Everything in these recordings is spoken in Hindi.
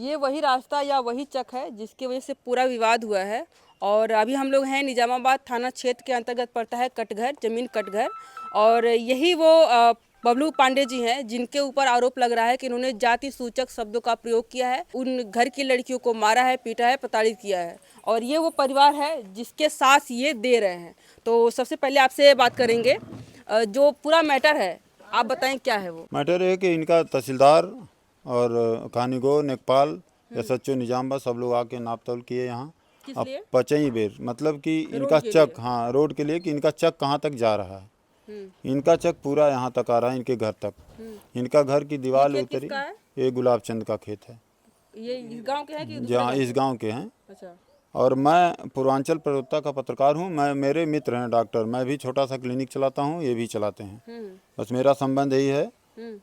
ये वही रास्ता या वही चक है जिसकी वजह से पूरा विवाद हुआ है। और अभी हम लोग हैं निजामाबाद थाना क्षेत्र के अंतर्गत पड़ता है कटघर, जमीन कटघर। और यही वो बबलू पांडे जी हैं जिनके ऊपर आरोप लग रहा है कि इन्होंने जाति सूचक शब्दों का प्रयोग किया है, उन घर की लड़कियों को मारा है, पीटा है, प्रताड़ित किया है। और ये वो परिवार है जिसके साथ ये दे रहे हैं। तो सबसे पहले आपसे बात करेंगे, जो पूरा मैटर है आप बताएं क्या है वो मैटर है कि इनका तहसीलदार और कानीगो नेकपाल एसएचओ निजामबाद सब लोग आके नाप तोल किए यहाँ। किस अब लिए? 5 बेर मतलब कि इनका चक, हाँ रोड के लिए कि इनका चक कहाँ तक जा रहा है। इनका चक पूरा यहाँ तक आ रहा है, इनके घर तक। इनका घर की दीवार उतरी। ये गुलाब चंद का खेत है। ये इस गांव के हैं कि जहाँ इस गांव के हैं। अच्छा। और मैं पूर्वांचल प्रवक्ता का पत्रकार हूँ। मेरे मित्र हैं डॉक्टर, मैं भी छोटा सा क्लिनिक चलाता हूँ, ये भी चलाते हैं। बस मेरा संबंध यही है।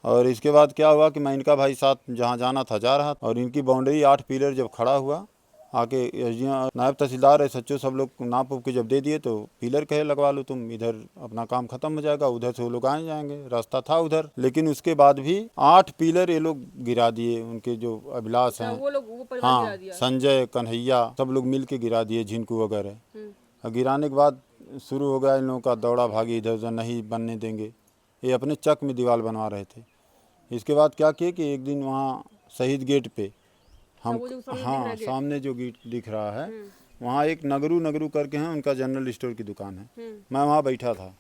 और इसके बाद क्या हुआ कि मैं इनका भाई साथ जहाँ जाना था जा रहा, और इनकी बाउंड्री 8 पिलर जब खड़ा हुआ आके नायब तहसीलदार एसएचओ सब लोग नाप उप के जब दे दिए तो पिलर कहे लगवा लो तुम, इधर अपना काम खत्म हो जाएगा, उधर से वो लोग आए जाएंगे, रास्ता था उधर। लेकिन उसके बाद भी 8 पिलर ये लोग गिरा दिए, उनके जो अभिलाष हैं, वो हाँ संजय कन्हैया सब लोग मिल के गिरा दिए, झिनकू वगैरह। गिराने के बाद शुरू हो गया इन लोगों का दौड़ा भागी, इधर उधर नहीं बनने देंगे। ये अपने चक में दीवार बनवा रहे थे। इसके बाद क्या किए कि एक दिन वहाँ शहीद गेट पे हम, हाँ सामने जो गेट दिख रहा है वहाँ एक नगरू करके हैं, उनका जनरल स्टोर की दुकान है। मैं वहाँ बैठा था,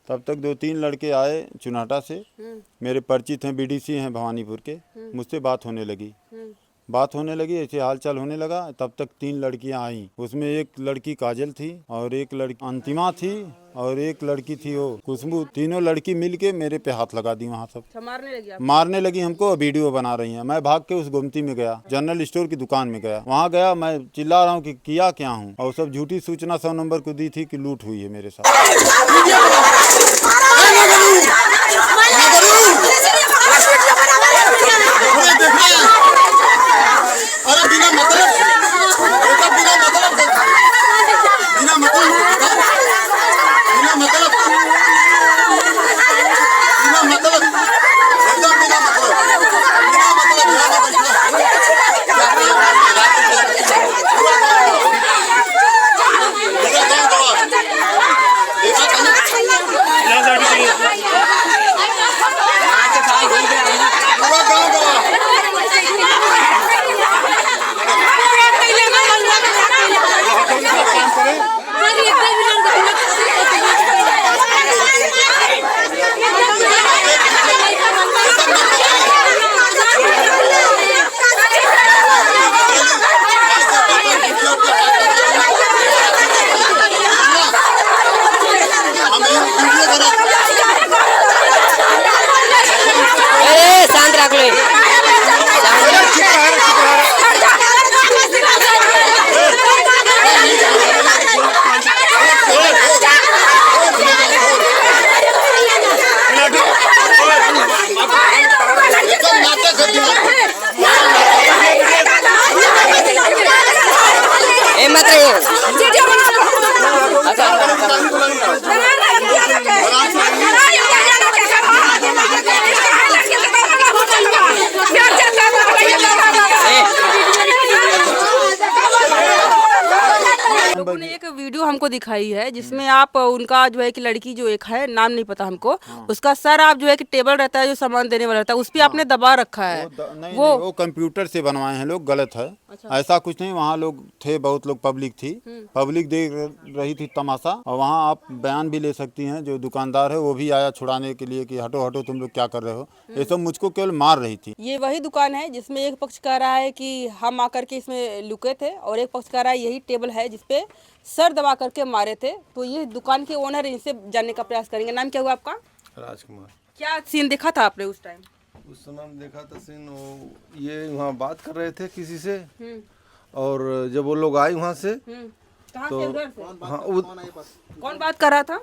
तब तक 2-3 लड़के आए चुनाटा से, मेरे परिचित हैं, बीडीसी हैं भवानीपुर के। मुझसे बात होने लगी, ऐसे हालचाल होने लगा। तब तक 3 लड़कियां आईं, उसमें एक लड़की काजल थी और एक लड़की अंतिमा थी और एक लड़की थी वो खुशबू। तीनों लड़की मिलके मेरे पे हाथ लगा दी, वहाँ सब मारने लगी हमको, वीडियो बना रही हैं। मैं भाग के उस गोमती में गया, जनरल स्टोर की दुकान में गया। वहाँ गया, मैं चिल्ला रहा हूँ कि किया क्या हूँ, और सब झूठी सूचना 100 नंबर को दी थी कि लूट हुई है मेरे साथ। एक वीडियो हमको दिखाई है जिसमें आप उनका जो है कि लड़की जो एक है, नाम नहीं पता हमको, उसका सर आप जो है कि टेबल रहता है जो सामान देने वाला रहता है उस पर आपने दबा रखा है। वो कंप्यूटर से बनवाए हैं लोग, गलत है। अच्छा। ऐसा कुछ नहीं, वहाँ लोग थे, बहुत लोग पब्लिक थी, पब्लिक देख रही थी तमाशा। और वहाँ आप बयान भी ले सकती हैं, जो दुकानदार है वो भी आया छुड़ाने के लिए कि हटो हटो तुम लोग क्या कर रहे हो। ये सब मुझको केवल मार रही थी। ये वही दुकान है जिसमें एक पक्ष कह रहा है कि हम आकर के इसमें लुके थे और एक पक्ष कह रहा है यही टेबल है जिसपे सर दबा करके मारे थे। तो ये दुकान के ओनर, इनसे जानने का प्रयास करेंगे। नाम क्या हुआ आपका? राजकुमार। क्या सीन देखा था आपने उस टाइम? उस समय देखा था सीन, ये वहाँ बात कर रहे थे किसी से, और जब वो लोग आए वहाँ से तो हाँ कौन बात कर रहा था?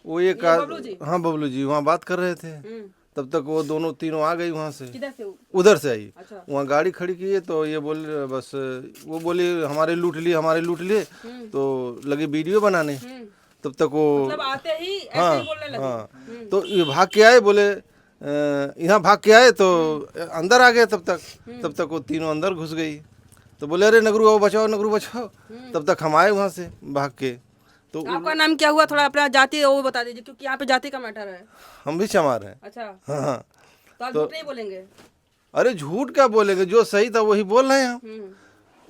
वो एक हाँ बबलू जी वहाँ बात कर रहे थे। तब तक वो दोनों तीनों आ गई वहाँ से, उधर से आई। अच्छा। वहाँ गाड़ी खड़ी की है तो ये बोले, बस वो बोली हमारे लूट लिए, तो लगे वीडियो बनाने। तब तक वो मतलब आते ही ऐसे हाँ ही बोलने लगे। हाँ तो ये भाग के आए, बोले यहाँ भाग के आए तो अंदर आ गए। तब तक वो तीनों अंदर घुस गई। तो बोले अरे नगरू आओ बचाओ, नगरू बचाओ। तब तक हम आए वहाँ से भाग के। तो आपका नाम क्या हुआ, थोड़ा अपना जाति वो बता दीजिए, क्योंकि यहाँ पे जाति का मैटर है। हम भी चमार हैं। अच्छा, हाँ। तो आप झूठ नहीं बोलेंगे? अरे झूठ क्या बोलेंगे, जो सही था वही बोल रहे हैं हम। हम्म,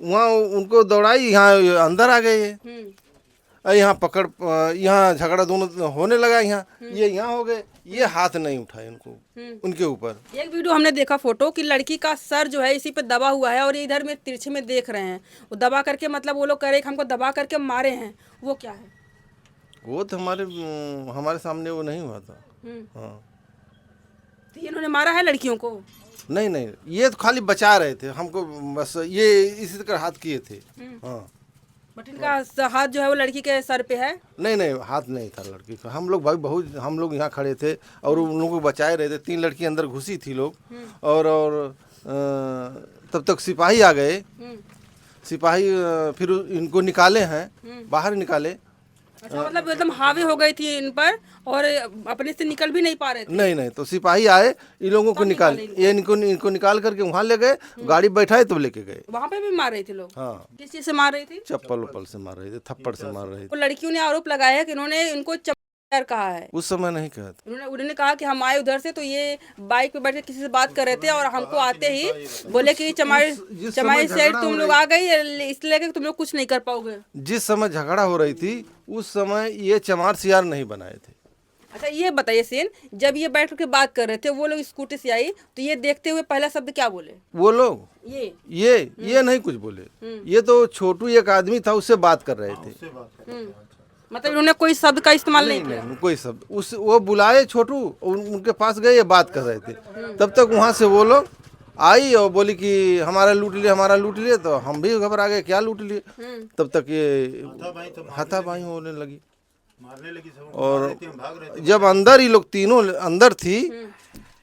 वहाँ उनको दौड़ाई, यहाँ अंदर आ गए ये। यहाँ पकड़, यहाँ झगड़ा दोनों होने लगा। ये यहाँ हो गए, ये हाथ नहीं उठाए उनको उनके ऊपर। एक वीडियो हमने देखा फोटो कि लड़की का सर जो है इसी पे दबा हुआ है और ये इधर में तिरछे में देख रहे हैं। वो दबा करके, मतलब वो लोग कह रहे हैं कि हमको दबा करके मारे हैं, वो क्या है? वो तो हमारे सामने वो नहीं हुआ था। हाँ। तो ये इन्होंने मारा है लड़कियों को? नहीं, ये तो खाली बचा रहे थे हमको, बस ये इसी तरह हाथ किए थे। हाँ। बट इनका हाथ जो है वो लड़की के सर पे है? नहीं, हाथ नहीं था लड़की का। हम लोग भाई बहुत, हम लोग यहाँ खड़े थे और उन लोगों को बचाए रहे थे। 3 लड़की अंदर घुसी थी लोग। और तब तक सिपाही आ गए। सिपाही फिर इनको निकाले हैं, बाहर निकाले। अच्छा, मतलब एकदम हावी हो गई थी इन पर और अपने से निकल भी नहीं पा रहे थे? नहीं, तो सिपाही आए, इन लोगों को निकाले, ये इनको निकाल करके वहाँ ले गए, गाड़ी बैठाए तो लेके गए। वहाँ पे भी मार रही थी लोग? हाँ। किस चीज से मार रही थी? चप्पल उप्पल से मार रहे थे, थप्पड़ से मार रहे थे। तो लड़कियों ने आरोप लगाया है कि इन्होंने इनको चमार कहा है। उस समय नहीं कहा था। उन्होंने कहा कि हम आए उधर से, तो ये बाइक पे बैठ के किसी से बात कर रहे थे और हमको आते ही बोले कि चमारी सेठ तुम लोग आ गई, इसलिए कि तुम लोग कुछ नहीं कर पाओगे। जिस समय झगड़ा हो रही थी उस समय ये चमार सियार नहीं बनाए थे। अच्छा, ये बताइए सीन, जब ये बैठ के बात कर रहे थे, वो लोग स्कूटी से आई, तो ये देखते हुए पहला शब्द क्या बोले वो लोग? ये नहीं कुछ बोले। ये तो छोटू एक आदमी था, उससे बात कर रहे थे। मतलब इन्होंने कोई शब्द का इस्तेमाल नहीं किया? कोई शब्द। वो बुलाए छोटू, उनके पास गए, ये बात कर रहे थे। तब तक वहाँ से वो लोग आई और बोली कि हमारा लूट लिए। तो हम भी घबरा गए, क्या लूट लिए। तब तक ये हाथापाई होने लगी, मारने लगी। और जब अंदर ही लोग तीनों अंदर थी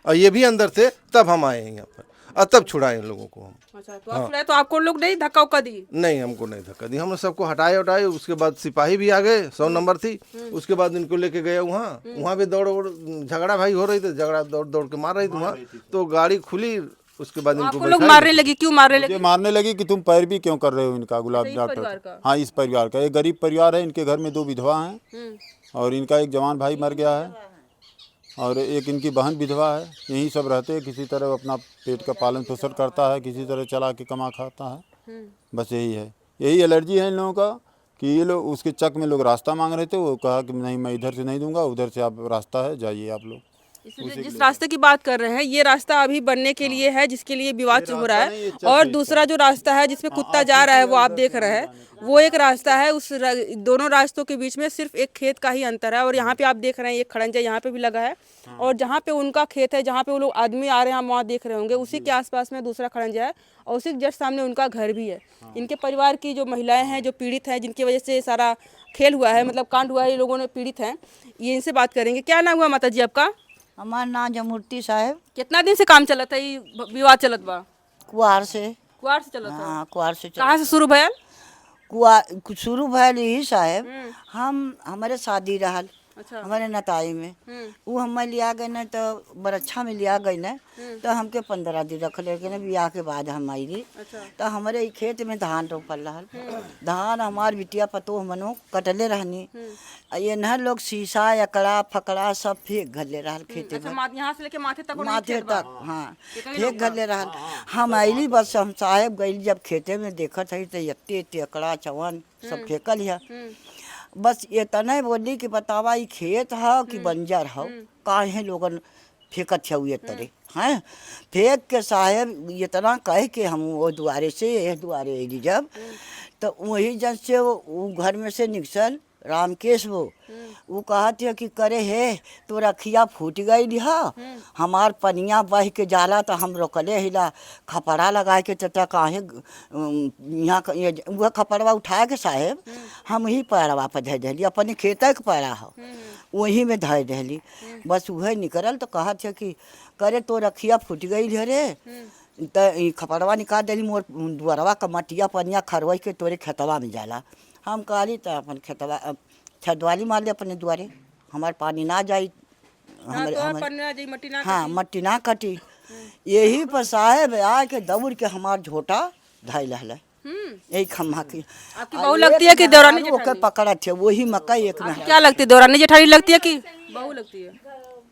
और ये भी अंदर थे, तब हम आए यहाँ पर और तब छुड़ाए इन लोगों को हम। अच्छा, तो आप छुड़ाए, तो आपको लोग नहीं धक्का उक्का दी? नहीं, हमको नहीं धक्का दी। हमने सबको हटाए। उसके बाद सिपाही भी आ गए, 100 नंबर थी। उसके बाद इनको लेके गए वहाँ भी दौड़ झगड़ा भाई हो रही थी, झगड़ा दौड़ के मार रही थी वहाँ। तो गाड़ी खुली, उसके बाद इनको लोग मारने लगी। क्यों मारने लगी? कि तुम पैर भी क्यों कर रहे हो इनका, गुलाब डॉक्टर? हाँ, इस परिवार का। एक गरीब परिवार है, इनके घर में 2 विधवा हैं और इनका एक जवान भाई मर गया है और एक इनकी बहन विधवा है। यही सब रहते हैं, किसी तरह अपना पेट का पालन पोषण करता है, किसी तरह चला के कमा खाता है। बस यही एलर्जी है इन लोगों का कि ये लोग उसके चक में लोग रास्ता मांग रहे थे। वो कहा कि नहीं, मैं इधर से नहीं दूंगा, उधर से आप रास्ता है, जाइए आप लोग। जिस रास्ते की बात कर रहे हैं, ये रास्ता अभी बनने के लिए है, जिसके लिए विवाद हो रहा है। और दूसरा जो रास्ता है जिसपे कुत्ता जा रहा है, वो आप देख रहे हैं, वो एक रास्ता है। उस दोनों रास्तों के बीच में सिर्फ एक खेत का ही अंतर है। और यहाँ पे आप देख रहे हैं एक खड़ंजा यहाँ पे भी लगा है और जहाँ पे उनका खेत है, जहाँ पे वो लोग आदमी आ रहे हैं, हम वहाँ देख रहे होंगे, उसी के आसपास में दूसरा खड़ंजा है और उसी जस्ट सामने उनका घर भी है। इनके परिवार की जो महिलाएं हैं, जो पीड़ित हैं, जिनकी वजह से सारा खेल हुआ है, मतलब कांड हुआ है, ये लोगों ने पीड़ित हैं, ये इनसे बात करेंगे। क्या नाम हुआ माता जी आपका? हमार नाम जमूर्ति साहब। कितना दिन से काम चलत है, विवाद चलत बा? कुआर से चलत है। हाँ, कुआर से कहाँ से शुरू भयल? कुआर शुरू भयल यही साहब। हमारे शादी रहल। अच्छा। हमारे नताई में वो हमें लिया गए न, तो बरच्छा में लिया गई न, तो हमके 15 दिन रख ले गए ब्याह के बाद हम आई। अच्छा। तो हमारे खेत में धान रोपल रहल। धान हमार बिटिया पतो हमनो कटले रहनी। ये न लोग शीशा अकड़ा फकड़ा सब फेंक घले रहल खेते में। अच्छा, यहाँ से लेके माथे तक? माथे तक, हाँ, फेंक घले रहल। हम आईली, बस हम साहेब गई जब खेते में देखत है तो इतने अकड़ा चवन सब फेंकल है। बस इतना बोली कि बतावा ये खेत है कि बंजर है, काहे लोगन फेंकत है ये तरह हैं। फेंक के साहेब इतना कह के हम वो द्वारे से द्वारे अली जब, तो वही जन से वो घर में से निकसल रामकेश वो कहते है कि करे हे तो रखिया फूट गई लिहा, हमार पनिया बह के जाला तो हम रोकले हिला खपड़ा लगा के तथा काहे यहाँ वह खपड़वा उठा के साहेब हम ही पैरवा पर धर दिली, अपने खेत के पैरा हो वहीं में धर दिली। बस वह निकल तो कहते है कि करे तो रखिया फूट गई है रे, तो खपड़वा निकाल दिली मोर दुआरवा का मटिया पनिया खरवई के तोरे खेतवा में जाला। हम कहली तो अपन खेतवा छदवाली मार ले अपने द्वारे, हमारे पानी ना जाई मट्टी ना हाँ मट्टी ना कटी। यही पर साहेब आके दौड़ के हमार झोटा धाई लहल यही खम्भा की। आपकी बहू लगती है कि दौरानी ओके पकड़ा थे वही मकई एक में क्या लगती है, दौरानी जेठानी लगती है कि बहू लगती है?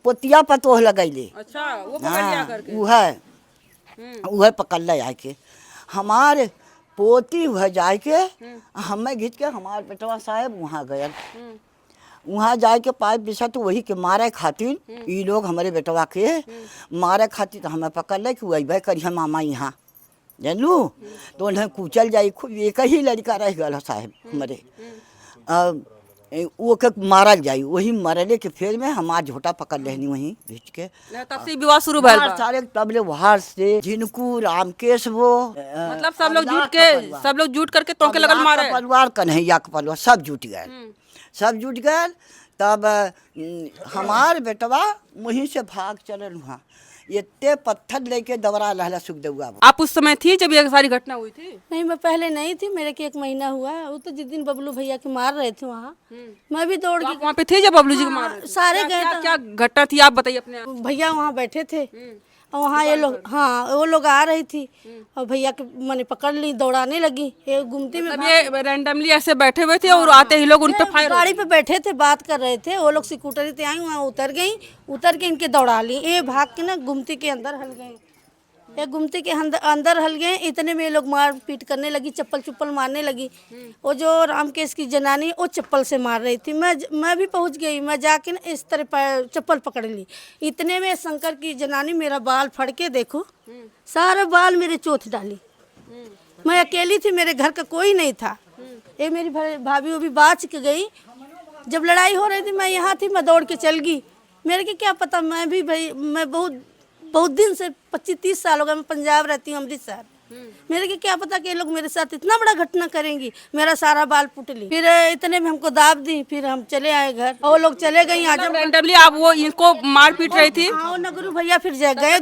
पोतिया पतोह लगैले। अच्छा, वो पकड़ लिया करके। वह पकड़ ले आके हमारे पोती वह जाए के हमें घींच के हमारे बेटवा साहेब वहाँ गए। वहाँ जाए के पाइप बिछा तो वही के मारे खातिर ये लोग हमारे बेटवा के मारे खातिर तो हमें पकड़ ले कि वही करिए मामा यहाँ जानलू। तो उन्हें कुचल जाई खूब एक ही लड़का रह गया साहेब हमारे वो के मारल जाई वही मरले के फेर में हमार झोटा पकड़ लेनी वहीं घींच के। तब से विवाह शुरू भइल बा। सारे तबले वहार से झिनकू रामकेश वो मतलब सब लोग जुट करके तोड़ के लगल मारे। परिवार कन्हैया का परिवार सब जुट गए सब जुट गए। तब हमार बेटवा वहीं से भाग चलल वहाँ इतने पत्थर लेके दौड़ा लहला सुखदेवा। आप उस समय थी जब ये सारी घटना हुई थी? नहीं, मैं पहले नहीं थी, मेरे के 1 महीना हुआ। वो तो जिस दिन बबलू भैया के मार रहे थे वहाँ मैं भी दौड़ के वहाँ पे थे जब बबलू जी को मार रहे थे? सारे गए। क्या घटना थी आप बताइए अपने। भैया वहाँ बैठे थे और वहाँ ये लोग, हाँ वो लोग आ रही थी और भैया के मैंने पकड़ ली, दौड़ाने लगी। ये घूमती में ये रैंडमली ऐसे बैठे हुए थे और आते ही लोग उन पे फायर। गाड़ी पे बैठे थे, बात कर रहे थे। वो लोग सिकूटरी से आई, वहाँ उतर गई, उतर के इनके दौड़ा ली। ये भाग के ना गुमती के अंदर हल गए। ये गुमती के अंदर हल गए। इतने में ये लोग मार पीट करने लगी, चप्पल चुप्पल मारने लगी। वो जो रामकेश की जनानी वो चप्पल से मार रही थी। मैं भी पहुंच गई। मैं जाके ना इस तरह चप्पल पकड़ ली। इतने में शंकर की जनानी मेरा बाल फड़ के देखो सारा बाल मेरे चोथ डाली। मैं अकेली थी, मेरे घर का कोई नहीं था। ये मेरी भाभी वो भी बाच के गई। जब लड़ाई हो रही थी मैं यहाँ थी, मैं दौड़ के चल गई। मेरे के क्या पता, मैं भी भाई मैं बहुत दिन से 25-30 साल हो गए मैं पंजाब रहती हूँ, अमृतसर। मेरे के क्या पता कि ये लोग मेरे साथ इतना बड़ा घटना करेंगी। मेरा सारा बाल पुट ली। फिर इतने में हमको दाब दी, फिर हम चले आए घर और वो लोग चले गए। आज रैंडमली आप वो इनको मार पीट रही थी? हाँ, नगरू भैया फिर गए।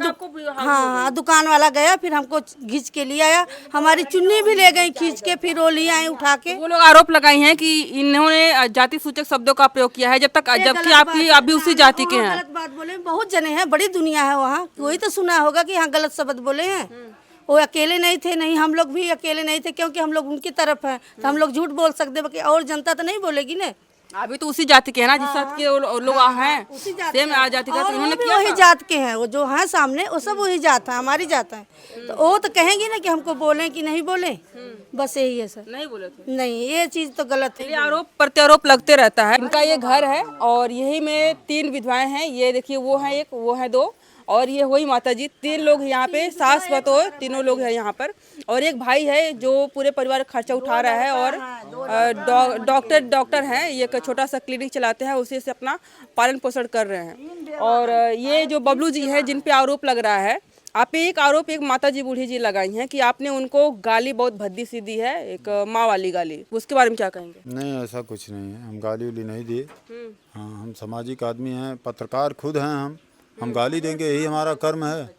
हाँ, दुकान वाला गया, फिर हमको खींच के ले आया। हमारी चुन्नी भी ले गई खींच के, फिर वो ले आए उठा के। वो लोग आरोप लगाई हैं कि इन्होंने जाति सूचक शब्दों का प्रयोग किया है जबकि आप भी उसी जाति के हैं। गलत बात बोले, बहुत जने हैं, बड़ी दुनिया है वहाँ। कोई तो सुना होगा कि हाँ गलत शब्द बोले हैं। वो अकेले नहीं थे, नहीं हम लोग भी अकेले नहीं थे, क्योंकि हम लोग उनकी तरफ हैं तो हम लोग झूठ बोल सकते हैं, और जनता तो नहीं बोलेगी ना। अभी तो उसी जाति के हैं ना जिस साथ के लोग हैं, सेम जाति का। तो इन्होंने किया वही जात के हैं, वो जो हैं सामने वो सब वही जात है, हमारी जात है। तो वो तो कहेंगे ना कि हमको बोले कि नहीं बोले, बस यही है सर। नहीं बोले थे? नहीं, ये चीज तो गलत है। आरोप प्रत्यारोप लगते रहता है। इनका ये घर है और यही में 3 विधवाएं हैं। ये देखिए, वो है एक, वो है 2 और ये वही माता जी। 3 लोग यहाँ पे, सास बतौर तीनों लोग हैं यहाँ पर। और एक भाई है जो पूरे परिवार का खर्चा उठा रहा है और डॉक्टर हैं। ये एक छोटा सा क्लिनिक चलाते हैं, उसी से अपना पालन पोषण कर रहे हैं। और ये जो बबलू जी है जिन पे आरोप लग रहा है, आप एक आरोप एक माता जी बूढ़ी जी लगाई हैं कि आपने उनको गाली बहुत भद्दी सी दी है, एक माँ वाली गाली। उसके बारे में क्या कहेंगे? नहीं, ऐसा कुछ नहीं है, हम गाली उली नहीं दिए। हाँ, हम सामाजिक आदमी हैं, पत्रकार खुद हैं। हम गाली देंगे, यही हमारा कर्म है।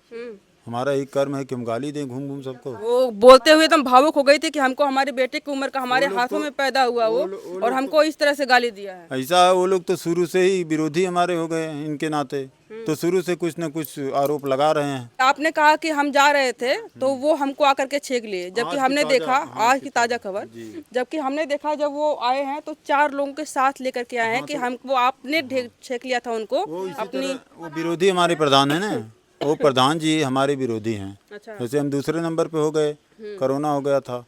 हमारा एक कर्म है कि हम गाली दें घूम घूम सबको। वो बोलते हुए एकदम भावुक हो गई थी कि हमको हमारे बेटे की उम्र का हमारे हाथों में पैदा हुआ वो और हमको इस तरह से गाली दिया है। ऐसा है, वो लोग तो शुरू से ही विरोधी हमारे हो गए हैं इनके नाते। तो शुरू से कुछ न कुछ आरोप लगा रहे हैं। आपने कहा कि हम जा रहे थे तो वो हमको आकर के छेक लिए, जबकि हमने देखा, आज की ताजा खबर, जबकि हमने देखा जब वो आए हैं तो 4 लोगों के साथ लेकर के आए हैं कि हमको आपने छेक लिया था उनको अपनी। वो विरोधी हमारे प्रधान है ना, वो प्रधान जी हमारे विरोधी हैं। अच्छा। जैसे हम दूसरे नंबर पे हो गए, कोरोना हो गया था,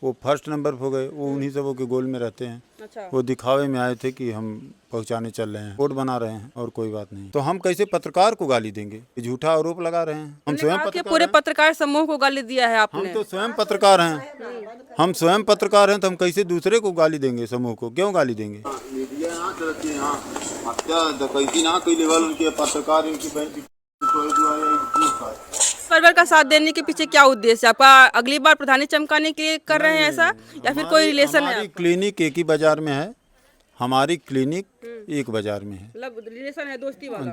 वो फर्स्ट नंबर पे हो गए। वो उन्हीं सबों के गोल में रहते हैं। अच्छा। वो दिखावे में आए थे कि हम पहुंचाने चल रहे हैं, वोट बना रहे हैं और कोई बात नहीं। तो हम कैसे पत्रकार को गाली देंगे? झूठा आरोप लगा रहे हैं। हम स्वयं पूरे पत्रकार समूह को गाली दिया है आपने। हम तो स्वयं पत्रकार हैं। हम स्वयं पत्रकार हैं तो हम कैसे दूसरे को गाली देंगे? समूह को क्यों गाली देंगे? परिवार का साथ देने के पीछे क्या उद्देश्य है आपका? अगली बार प्रधानी चमकाने के लिए कर रहे हैं ऐसा, या फिर कोई रिलेशन है? हमारी क्लिनिक एक ही बाजार में है। हमारी क्लिनिक एक बाजार में है। मतलब रिलेशन है,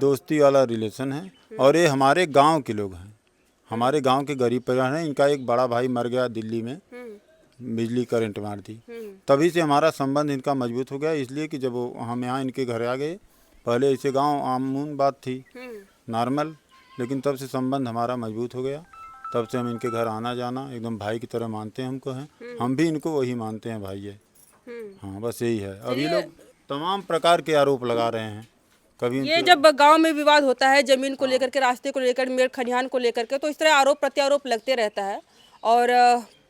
दोस्ती वाला रिलेशन है। और ये हमारे गांव के लोग हैं, हमारे गांव के गरीब परिवार हैं। इनका एक बड़ा भाई मर गया दिल्ली में, बिजली करंट मार दी। तभी से हमारा संबंध इनका मजबूत हो गया। इसलिए कि जब हम यहाँ इनके घर आ गए पहले ऐसे गांव आमून बात थी नॉर्मल, लेकिन तब से संबंध हमारा मजबूत हो गया। तब से हम इनके घर आना जाना एकदम भाई की तरह मानते हैं हमको हैं, हम भी इनको वही मानते हैं भाई है। हाँ बस यही है। अब ये लोग तमाम प्रकार के आरोप लगा रहे हैं। कभी ये जब गांव में विवाद होता है जमीन को लेकर के, रास्ते को लेकर, मेड़ खलिहान को लेकर के, तो इस तरह आरोप प्रत्यारोप लगते रहता है। और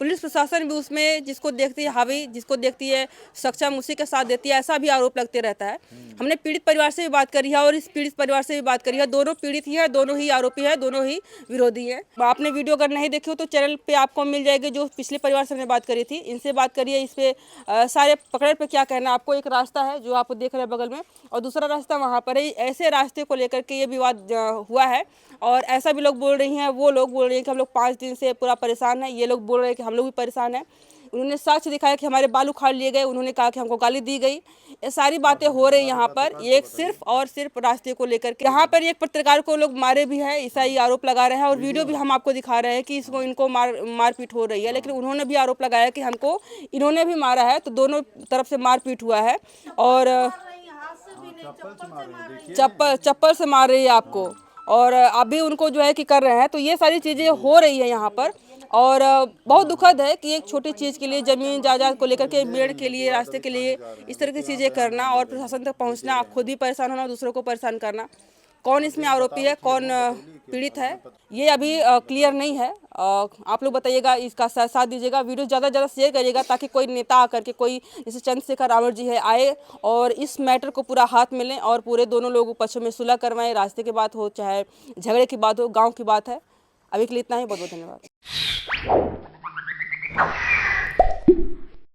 पुलिस प्रशासन भी उसमें जिसको देखती है हावी, जिसको देखती है सक्षम, उसी के साथ देती है, ऐसा भी आरोप लगते रहता है। हमने पीड़ित परिवार से भी बात करी है और इस पीड़ित परिवार से भी बात करी है। दोनों पीड़ित ही है, दोनों ही आरोपी है, दोनों ही विरोधी हैं। आपने वीडियो अगर नहीं देखी हो तो चैनल पे आपको मिल जाएगी। जो पिछले परिवार से हमने बात करी थी, इनसे बात करिए। इस पे सारे पकड़ पे क्या कहना है आपको। एक रास्ता है जो आप देख रहे हैं बगल में, और दूसरा रास्ता वहाँ पर है। ऐसे रास्ते को लेकर के ये विवाद हुआ है और ऐसा भी लोग बोल रही हैं, वो लोग बोल रहे हैं कि हम लोग 5 दिन से पूरा परेशान हैं। ये लोग बोल रहे हैं कि हम लोग भी परेशान हैं। उन्होंने साक्ष्य दिखाया कि हमारे बाल उखाड़ लिए गए, उन्होंने कहा कि हमको गाली दी गई। ये सारी बातें हो रही यहाँ पर एक सिर्फ और सिर्फ रास्ते को लेकर के। यहाँ पर एक पत्रकार को लोग मारे भी हैं, ऐसा ही आरोप लगा रहे हैं। और वीडियो भी हम आपको दिखा रहे हैं कि इनको मारपीट हो रही है, लेकिन उन्होंने भी आरोप लगाया कि हमको इन्होंने भी मारा है। तो दोनों तरफ से मारपीट हुआ है और चप्पल से मार रही है आपको, और अभी उनको जो है कि कर रहे हैं। तो ये सारी चीज़ें हो रही है यहाँ पर। और बहुत दुखद है कि एक छोटी चीज़ के लिए, ज़मीन जायदाद को लेकर के, मेड़ के लिए, रास्ते के लिए इस तरह की चीज़ें करना और प्रशासन तक पहुँचना, आप खुद भी परेशान होना, दूसरों को परेशान करना। कौन इसमें आरोपी है, कौन पीड़ित है, ये अभी क्लियर नहीं है। आप लोग बताइएगा, इसका साथ दीजिएगा, वीडियो ज़्यादा से ज़्यादा शेयर करिएगा, ताकि कोई नेता आकर के, कोई जैसे चंद्रशेखर रावत जी है, आए और इस मैटर को पूरा हाथ में लें और पूरे दोनों लोगों पक्ष में सुलह करवाएं। रास्ते की बात हो चाहे झगड़े की बात हो, गाँव की बात है। अभी के लिए इतना ही, बहुत बहुत धन्यवाद।